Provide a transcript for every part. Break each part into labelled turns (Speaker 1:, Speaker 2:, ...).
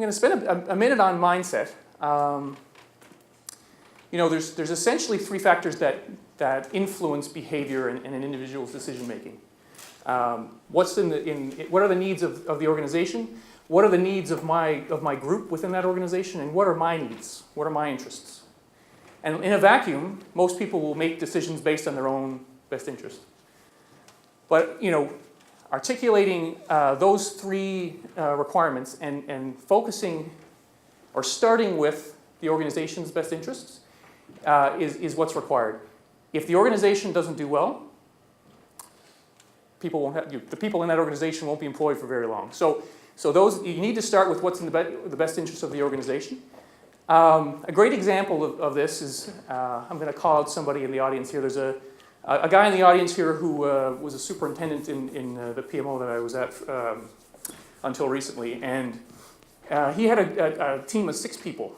Speaker 1: going to spend a minute on mindset. There's essentially three factors that influence behavior in an individual's decision making. What are the needs of the organization? What are the needs of my group within that organization? And what are my needs? What are my interests? And in a vacuum, most people will make decisions based on their own best interest. But articulating those three requirements and focusing or starting with the organization's best interests is what's required. If the organization doesn't do well, the people in that organization won't be employed for very long. So you need to start with what's in the best interest of the organization. A great example of this is, I'm going to call out somebody in the audience here. There's a guy in the audience here who was a superintendent in the PMO that I was at until recently. And he had a team of 6 people.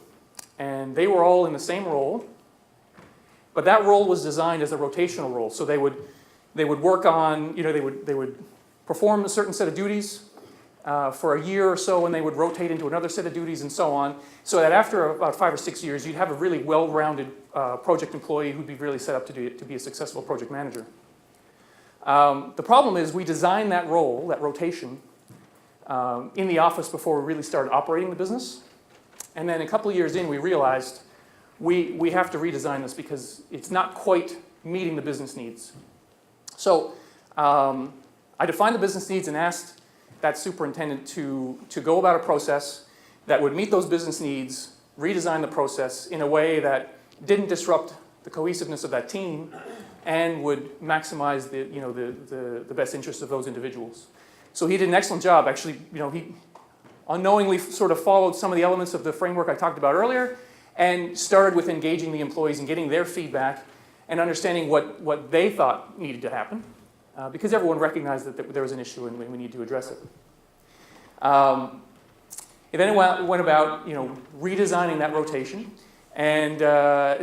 Speaker 1: And they were all in the same role. But that role was designed as a rotational role. So they would work on, they would perform a certain set of duties for a year or so, and they would rotate into another set of duties and so on, so that after about 5 or 6 years, you'd have a really well-rounded project employee who'd be really set up to be a successful project manager. The problem is we designed that role, that rotation, in the office before we really started operating the business. And then a couple of years in, we realized we have to redesign this because it's not quite meeting the business needs. So I defined the business needs and asked that superintendent to go about a process that would meet those business needs, redesign the process in a way that didn't disrupt the cohesiveness of that team and would maximize the best interests of those individuals. So he did an excellent job. Actually, he unknowingly sort of followed some of the elements of the framework I talked about earlier and started with engaging the employees and getting their feedback and understanding what they thought needed to happen, because everyone recognized that there was an issue and we need to address it. And then it went about redesigning that rotation, and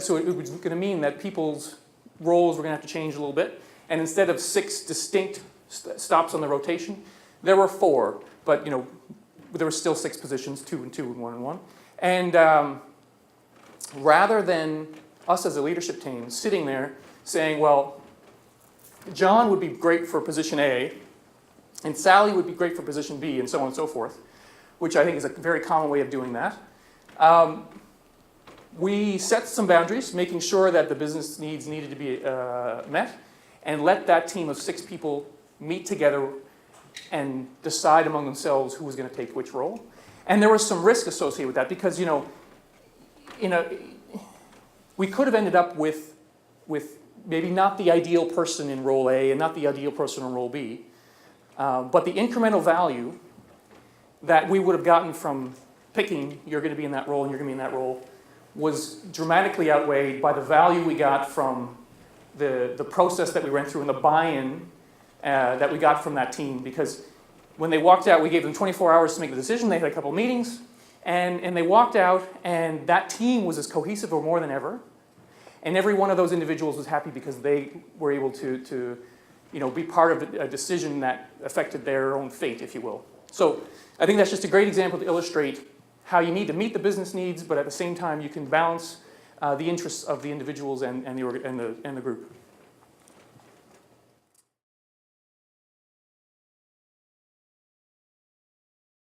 Speaker 1: so it was going to mean that people's roles were going to have to change a little bit, and instead of 6 distinct stops on the rotation, there were 4, but there were still 6 positions, 2 and 2 and 1 and 1. And rather than us as a leadership team sitting there saying, well, John would be great for position A, and Sally would be great for position B, and so on and so forth, which I think is a very common way of doing that. We set some boundaries, making sure that the business needs needed to be met, and let that team of 6 people meet together and decide among themselves who was going to take which role. And there was some risk associated with that because, we could have ended up with maybe not the ideal person in role A and not the ideal person in role B, but the incremental value that we would have gotten from picking you're going to be in that role and you're going to be in that role was dramatically outweighed by the value we got from the process that we went through and the buy-in that we got from that team. Because when they walked out, we gave them 24 hours to make the decision. They had a couple of meetings, and they walked out, and that team was as cohesive or more than ever. And every one of those individuals was happy because they were able to be part of a decision that affected their own fate, if you will. So I think that's just a great example to illustrate how you need to meet the business needs, but at the same time you can balance the interests of the individuals and the group.